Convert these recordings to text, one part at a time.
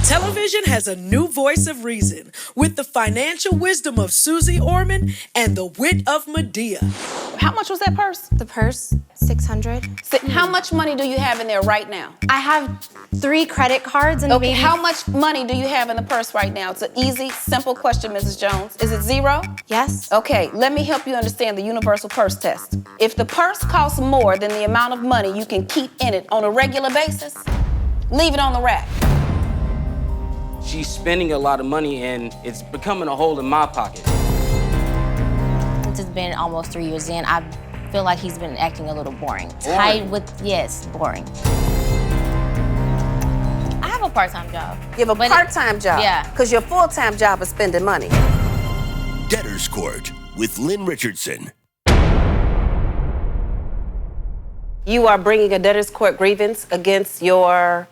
Television has a new voice of reason with the financial wisdom of Susie Orman and the wit of Medea. How much was that purse? The purse, $600. How much money do you have in there right now? I have 3 credit cards and Okay, maybe... how much money do you have in the purse right now? It's an easy, simple question, Mrs. Jones. Is it 0? Yes. Okay, let me help you understand the universal purse test. If the purse costs more than the amount of money you can keep in it on a regular basis, leave it on the rack. She's spending a lot of money and it's becoming a hole in my pocket. Since it's been almost 3 years in, I feel like he's been acting a little boring. Tight with, yes, boring. I have a part-time job. You have a part-time job? Yeah. Because your full-time job is spending money. Debtors Court with Lynn Richardson. You are bringing a debtors court grievance against your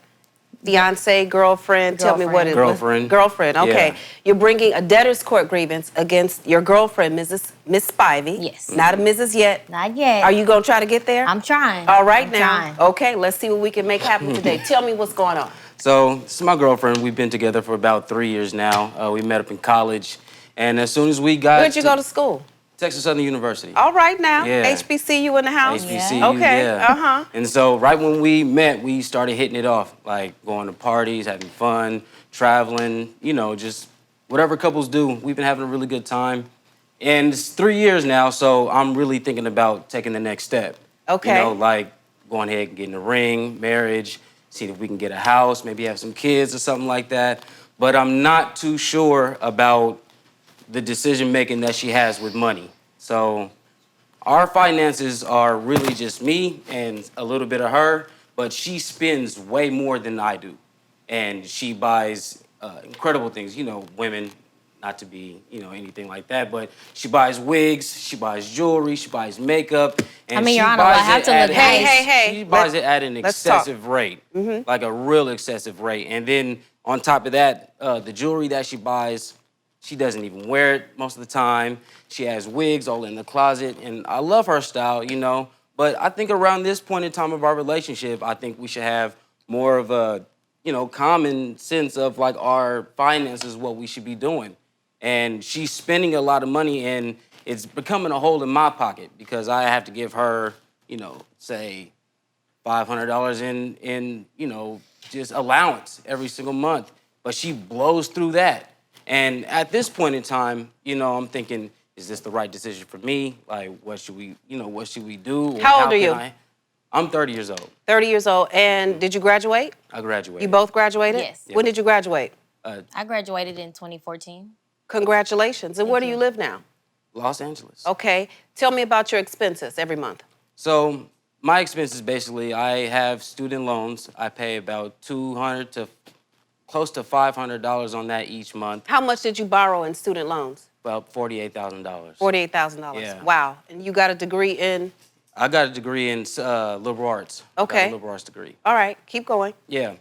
fiance, girlfriend. Tell me what it was. Girlfriend, okay. Yeah. You're bringing a debtors court grievance against your girlfriend, Miss Spivey. Yes. Not a Mrs. yet. Not yet. Are you going to try to get there? I'm trying. All right, I'm now. trying. Okay, let's see what we can make happen today. Tell me what's going on. So this is my girlfriend. We've been together for about 3 years now. We met up in college. And as soon as we got Where'd you go to school? Texas Southern University. All right, now. Yeah. HBCU in the house? HBCU, Okay, yeah. uh-huh. And so right when we met, we started hitting it off, like going to parties, having fun, traveling, you know, just whatever couples do. We've been having a really good time. And it's 3 years now, so I'm really thinking about taking the next step. Okay. You know, like going ahead and getting a ring, marriage, seeing if we can get a house, maybe have some kids or something like that. But I'm not too sure about the decision-making that she has with money. So our finances are really just me and a little bit of her, but she spends way more than I do. And she buys incredible things, you know, women, not to be, you know, anything like that, but she buys wigs, she buys jewelry, she buys makeup, and I mean, she Your Honor, I buys have it to at look nice. she buys it at an let's talk. excessive rate, like a real excessive rate. And then on top of that, the jewelry that she buys, she doesn't even wear it most of the time. She has wigs all in the closet, and I love her style, you know, but I think around this point in time of our relationship, I think we should have more of a, you know, common sense of like our finances, what we should be doing. And she's spending a lot of money, and it's becoming a hole in my pocket because I have to give her, you know, say $500 in, you know, just allowance every single month. But she blows through that. And at this point in time, you know, I'm thinking, is this the right decision for me? Like, what should we do? Or How old are you? I'm 30 years old. 30 years old. And did you graduate? I graduated. You both graduated? Yes. When did you graduate? I graduated in 2014. Congratulations. And where do you live now? Los Angeles. Okay. Tell me about your expenses every month. So my expenses, basically, I have student loans. I pay about $200 to close to $500 on that each month. How much did you borrow in student loans? About $48,000. $48,000. Yeah. Wow. And you got a degree in? I got a degree in liberal arts. Okay. Got a liberal arts degree. All right. Keep going. Yeah.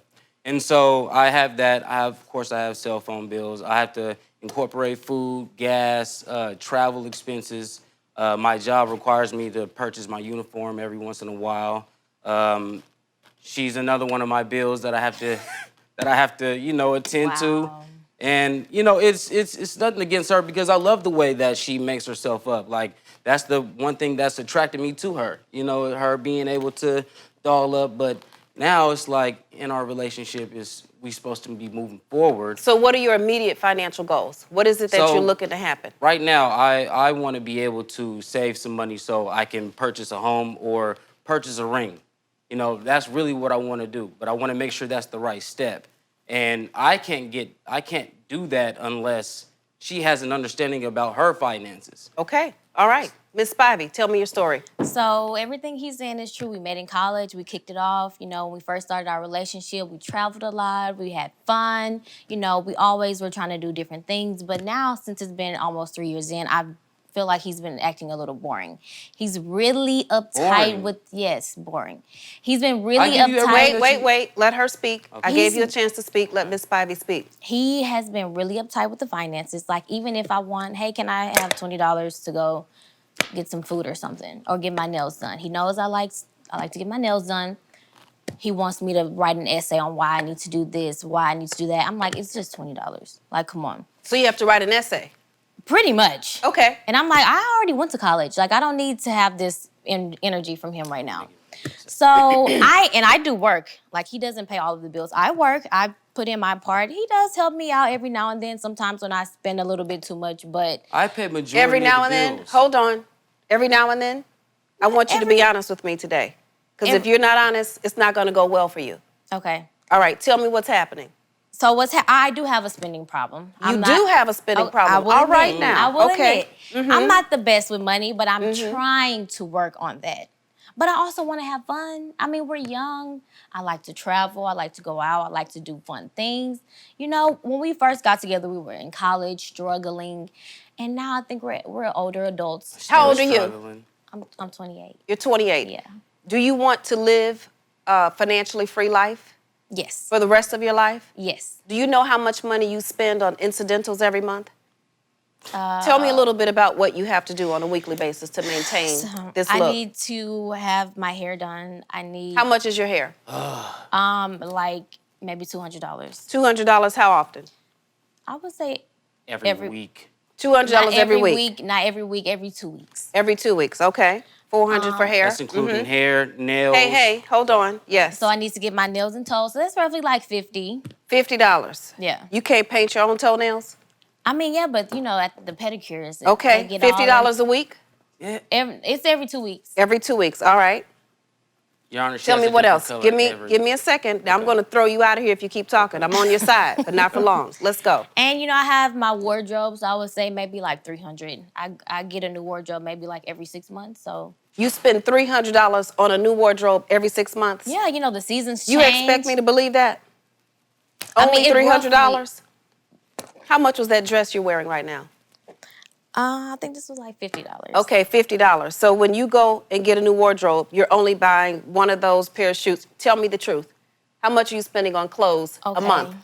And so I have that. Of course, I have cell phone bills. I have to incorporate food, gas, travel expenses. My job requires me to purchase my uniform every once in a while. She's another one of my bills that I have to, you know, attend to. And, you know, it's nothing against her because I love the way that she makes herself up. Like, that's the one thing that's attracted me to her. You know, her being able to doll up. But now it's like in our relationship, we supposed to be moving forward. So what are your immediate financial goals? What is it that you're looking to happen? Right now, I want to be able to save some money so I can purchase a home or purchase a ring. You know, that's really what I want to do. But I want to make sure that's the right step. And I can't do that unless she has an understanding about her finances. Okay. All right. Miss Spivey, tell me your story. So everything he's saying is true. We met in college. We kicked it off. You know, when we first started our relationship, we traveled a lot. We had fun. You know, we always were trying to do different things. But now, since it's been almost 3 years in, I feel like he's been acting a little boring. He's really uptight with, yes, boring. He's been really uptight. Wait. Let her speak. Okay. I gave you a chance to speak. Let Miss Spivey speak. He has been really uptight with the finances. Like, even if I want, hey, can I have $20 to go get some food or something, or get my nails done? He knows I like to get my nails done. he wants me to write an essay on why I need to do this, why I need to do that. I'm like, it's just $20. Like, come on. So you have to write an essay? Pretty much. Okay. And I'm like, I already went to college. Like, I don't need to have this energy from him right now. So I do work. Like, he doesn't pay all of the bills. I work. I put in my part. He does help me out every now and then. Sometimes when I spend a little bit too much, but I pay majority every now of the and bills. then. Hold on. Every now and then, I want you to be honest with me today. Because if you're not honest, it's not going to go well for you. Okay. All right. Tell me what's happening. So I do have a spending problem. You do have a spending problem. All right now. I will okay. admit. I'm not the best with money, but I'm trying to work on that. But I also want to have fun. I mean, we're young. I like to travel. I like to go out. I like to do fun things. You know, when we first got together, we were in college, struggling. And now I think we're older adults. How old are you? I'm 28. You're 28? Yeah. Do you want to live a financially free life? Yes. For the rest of your life? Yes. Do you know how much money you spend on incidentals every month? Tell me a little bit about what you have to do on a weekly basis to maintain this look. I need to have my hair done. How much is your hair? Like maybe $200. $200 how often? I would say every week. $200 every week? Not every week, every 2 weeks. Every 2 weeks, okay. $400 for hair? That's including hair, nails. Hey, hold on. Yes. So I need to get my nails and toes. So that's roughly like $50. $50? Yeah. You can't paint your own toenails? I mean, yeah, but you know, at the pedicures. Okay, $50 a week? Yeah. It's every 2 weeks. Every 2 weeks, all right. Your Honor, tell me what else. Give me a second. Now I'm going to throw you out of here if you keep talking. I'm on your side, but not for long. Let's go. And you know, I have my wardrobe, so I would say maybe like $300. I get a new wardrobe maybe like every 6 months. So you spend $300 on a new wardrobe every 6 months? Yeah, you know the seasons change. You expect me to believe that? Only $300? How much was that dress you're wearing right now? I think this was like $50. Okay, $50. So when you go and get a new wardrobe, you're only buying one of those pair of shoes. Tell me the truth. How much are you spending on clothes a month?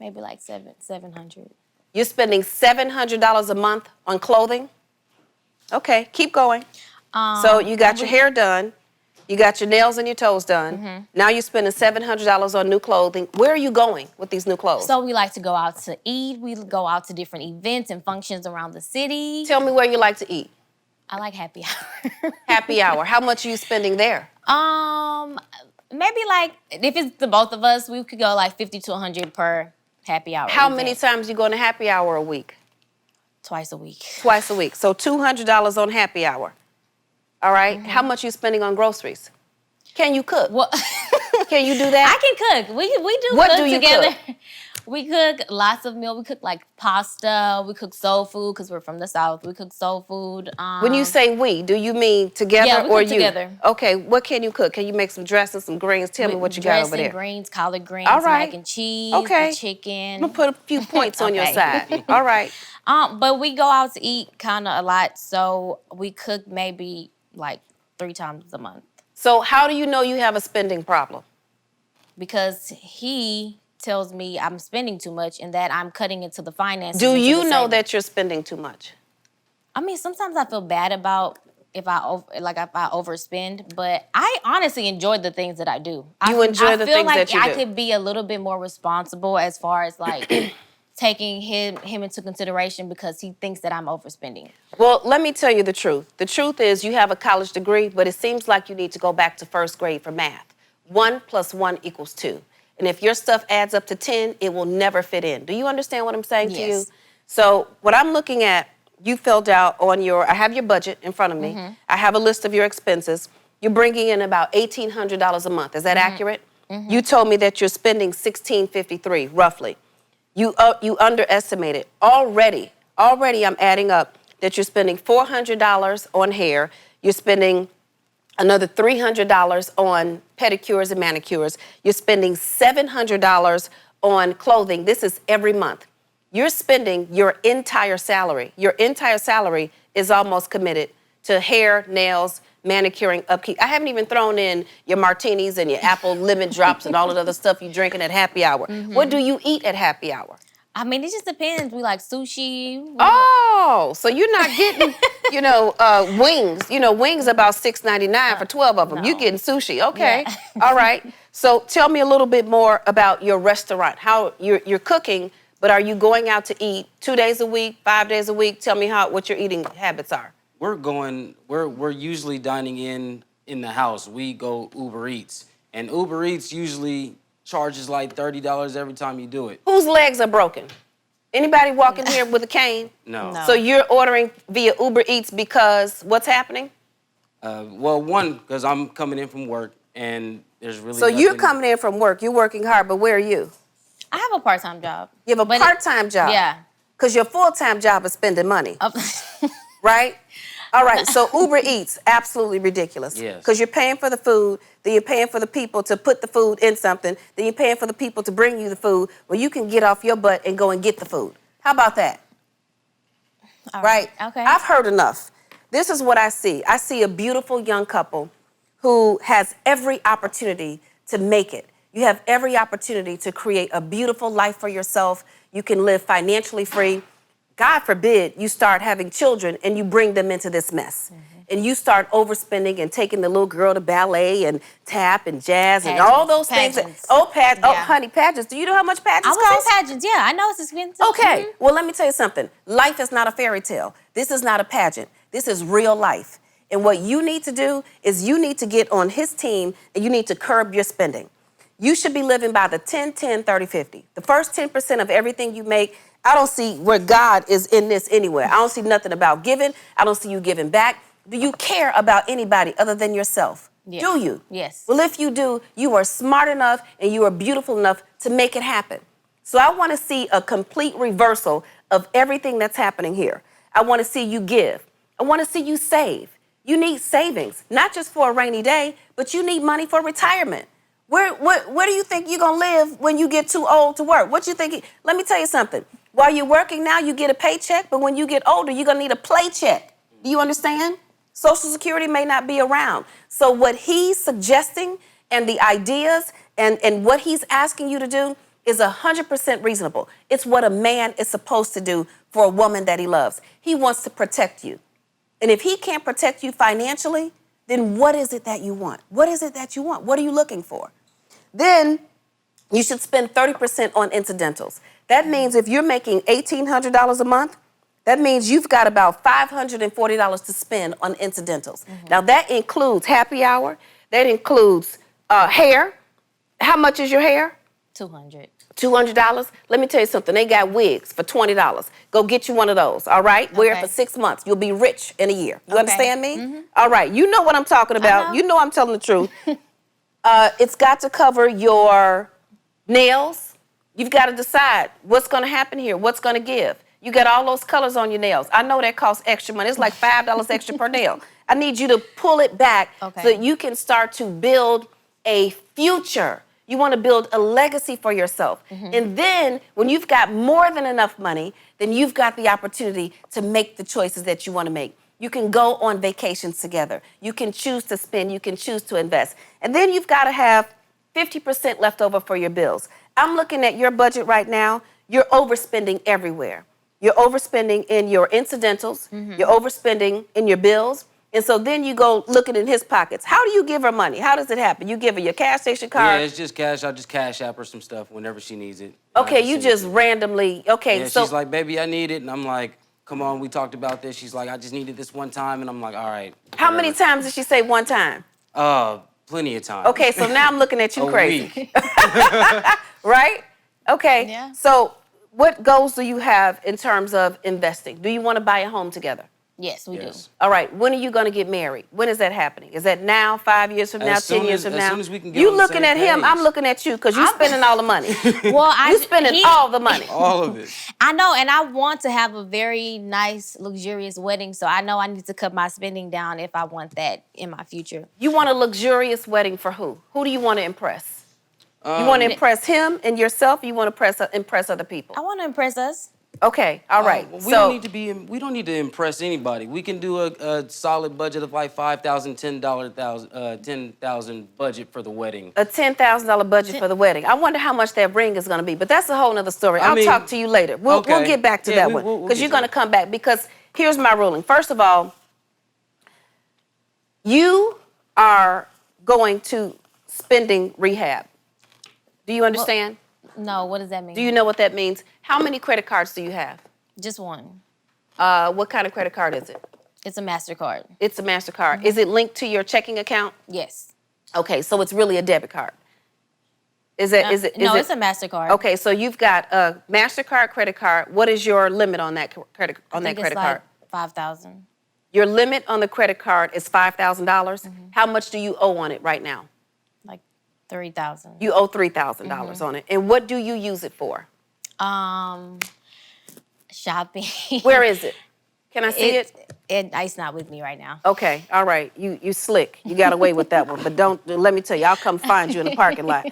Maybe like $700. You're spending $700 a month on clothing? Okay, keep going. So you got your hair done. You got your nails and your toes done. Now you're spending $700 on new clothing. Where are you going with these new clothes? So we like to go out to eat. We go out to different events and functions around the city. Tell me where you like to eat. I like happy hour. Happy hour. How much are you spending there? Maybe like, if it's the both of us, we could go like $50 to $100 per happy hour. How many times you go to happy hour a week? Twice a week. Twice a week. So $200 on happy hour. All right. How much are you spending on groceries? Can you cook? Well, can you do that? I can cook. We do what cook do you together. Cook? We cook lots of meals. We cook like pasta. We cook soul food because we're from the South. We cook soul food. When you say we, do you mean together yeah, we or cook you? Together. Okay. What can you cook? Can you make some dressing, some greens? Tell me what you got over there. Greens, collard greens, all right. mac and cheese, chicken. I'm gonna put a few points on your side. All right. But we go out to eat kind of a lot, so we cook maybe like 3 times a month. So how do you know you have a spending problem? Because he tells me I'm spending too much and that I'm cutting into the finances. Do you know that you're spending too much? I mean, sometimes I feel bad about if I overspend, but I honestly enjoy the things that I do. You enjoy the things that you do. I feel like I could be a little bit more responsible as far as like taking him into consideration because he thinks that I'm overspending. Well, let me tell you the truth. The truth is you have a college degree, but it seems like you need to go back to first grade for math. 1 + 1 = 2. And if your stuff adds up to 10, it will never fit in. Do you understand what I'm saying to you? So what I'm looking at, you filled out on I have your budget in front of me. I have a list of your expenses. You're bringing in about $1,800 a month. Is that accurate? You told me that you're spending $1,653 roughly. You underestimated. Already I'm adding up that you're spending $400 on hair. You're spending another $300 on pedicures and manicures. You're spending $700 on clothing. This is every month. You're spending your entire salary. Your entire salary is almost committed to hair, nails, manicuring, upkeep. I haven't even thrown in your martinis and your apple lemon drops and all of the other stuff you're drinking at happy hour. What do you eat at happy hour? I mean, it just depends. We like sushi. Oh, so you're not getting, wings. Wings about $6.99 for 12 of them. No. You're getting sushi. Okay. Yeah. All right. So tell me a little bit more about your restaurant. How you're cooking, but are you going out to eat 2 days a week, 5 days a week? Tell me what your eating habits are. We're usually dining in the house. We go Uber Eats. And Uber Eats usually charges like $30 every time you do it. Whose legs are broken? Anybody walking here with a cane? No. So you're ordering via Uber Eats because what's happening? Well, one, because I'm coming in from work and there's really So you're coming in from work. You're working hard, but where are you? I have a part-time job. You have a part-time job? Yeah. Because your full-time job is spending money, right? All right, so Uber Eats, absolutely ridiculous. Yes. Because you're paying for the food, then you're paying for the people to put the food in something, then you're paying for the people to bring you the food, where you can get off your butt and go and get the food. How about that? All right? Okay. I've heard enough. This is what I see. I see a beautiful young couple who has every opportunity to make it. You have every opportunity to create a beautiful life for yourself. You can live financially free. God forbid you start having children and you bring them into this mess. And you start overspending and taking the little girl to ballet and tap and jazz and all those things. Oh, honey, pageants. Do you know how much pageants cost? I was in pageants, yeah. I know it's expensive. Okay, well, let me tell you something. Life is not a fairy tale. This is not a pageant. This is real life. And what you need to do is you need to get on his team and you need to curb your spending. You should be living by the 10, 10, 30, 50. The first 10% of everything you make, I don't see where God is in this anywhere. I don't see nothing about giving. I don't see you giving back. Do you care about anybody other than yourself? Yes. Do you? Yes. Well, if you do, you are smart enough and you are beautiful enough to make it happen. So I want to see a complete reversal of everything that's happening here. I want to see you give. I want to see you save. You need savings, not just for a rainy day, but you need money for retirement. Where do you think you're going to live when you get too old to work? What you think? Let me tell you something. While you're working now, you get a paycheck, but when you get older, you're going to need a playcheck. Do you understand? Social Security may not be around. So what he's suggesting and the ideas and what he's asking you to do is 100% reasonable. It's what a man is supposed to do for a woman that he loves. He wants to protect you. And if he can't protect you financially, then what is it that you want? What is it that you want? What are you looking for? Then you should spend 30% on incidentals. That means if you're making $1,800 a month, that means you've got about $540 to spend on incidentals. Now that includes happy hour, that includes hair. How much is your hair? $200. $200? Let me tell you something. They got wigs for $20. Go get you one of those, all right? Wear it for 6 months. You'll be rich in a year. You understand me? All right. You know what I'm talking about. You know I'm telling the truth. It's got to cover your nails. You've got to decide what's going to happen here, what's going to give. You got all those colors on your nails. I know that costs extra money. It's like $5 extra per nail. I need you to pull it back so that you can start to build a future. You want to build a legacy for yourself. And then when you've got more than enough money, then you've got the opportunity to make the choices that you want to make. You can go on vacations together. You can choose to spend. You can choose to invest. And then you've got to have 50% left over for your bills. I'm looking at your budget right now. You're overspending everywhere. You're overspending in your incidentals. You're overspending in your bills. And so then you go looking in his pockets. How do you give her money? How does it happen? You give her your cash station card? Yeah, it's just cash. I just cash app her some stuff whenever she needs it. Okay, you just randomly, Yeah, so she's like, baby, I need it. And I'm like, come on, we talked about this. She's like, I just needed this one time. And I'm like, all right. How many times did she say one time? Plenty of times. Okay, so now I'm looking at you A crazy. week. Right? Okay. Yeah. So what goals do you have in terms of investing? Do you want to buy a home together? Yes, we do. All right. When are you going to get married? When is that happening? Is that now, 5 years from now, 10 years from now? As soon as we can get you on the looking same at him, page. I'm looking at you because you're spending all the money. Well, you spending all the money. All of it. I know, and I want to have a very nice, luxurious wedding, so I know I need to cut my spending down if I want that in my future. You want a luxurious wedding for who? Who do you want to impress? You want to impress him and yourself, or you want to impress other people? I want to impress us. Okay, all right. We So don't need to impress anybody. We can do a solid budget of like $5,000, $10,000 budget for the wedding. a $10,000 budget for the wedding. I wonder how much that ring is going to be, but that's a whole nother story. I I'll mean, talk to you later. We'll get back to that one we'll because get you're to going to it. come back. Because here's my ruling. First of all, you are going to spending rehab. Do you understand? No, what does that mean? Do you know what that means? How many credit cards do you have? Just one. What kind of credit card is it? It's a MasterCard. It's a MasterCard. Is it linked to your checking account? Yes. Okay, so it's really a debit card. Is it? No, it's a MasterCard. Okay, so you've got a MasterCard credit card. What is your limit on that credit card? Like 5,000. Your limit on the credit card is $5,000. How much do you owe on it right now? Like 3,000. You owe $3,000 on it. And what do you use it for? Shopping. Where is it? Can I see it? It's not with me right now. Okay, all right. You slick. You got away with that one. But let me tell you, I'll come find you in the parking lot.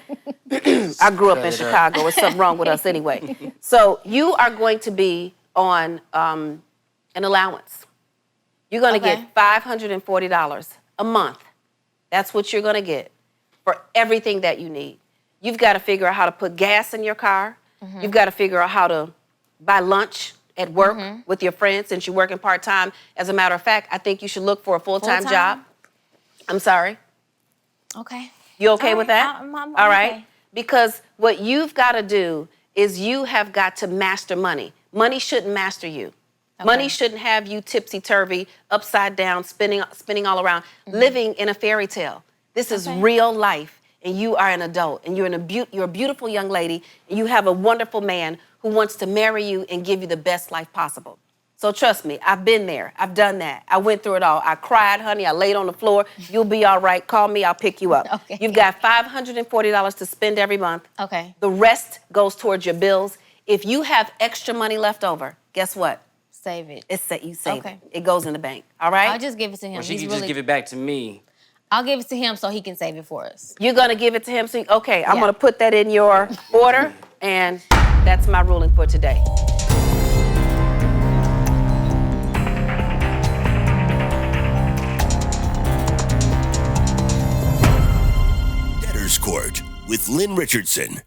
I grew up in Chicago. There's something wrong with us anyway. So you are going to be on an allowance. You're going to get $540 a month. That's what you're going to get for everything that you need. You've got to figure out how to put gas in your car. You've got to figure out how to buy lunch at work with your friends since you're working part-time. As a matter of fact, I think you should look for a full-time job. I'm sorry. Okay. You okay with that? I'm all right. okay. Because what you've got to do is you have got to master money. Money shouldn't master you. Okay. Money shouldn't have you tipsy-turvy, upside down, spinning all around, living in a fairy tale. This is real life, and you are an adult, and you're a beautiful young lady, and you have a wonderful man who wants to marry you and give you the best life possible. So trust me, I've been there. I've done that. I went through it all. I cried, honey. I laid on the floor. You'll be all right. Call me. I'll pick you up. Okay. You've got $540 to spend every month. Okay. The rest goes towards your bills. If you have extra money left over, guess what? Save it. You save Okay. it. It goes in the bank. All right? I'll just give it to him. Or she can just give it back to me. I'll give it to him so he can save it for us. You're going to give it to him? Okay, I'm Yeah. going to put that in your order, and that's my ruling for today. Debtors Court with Lynn Richardson.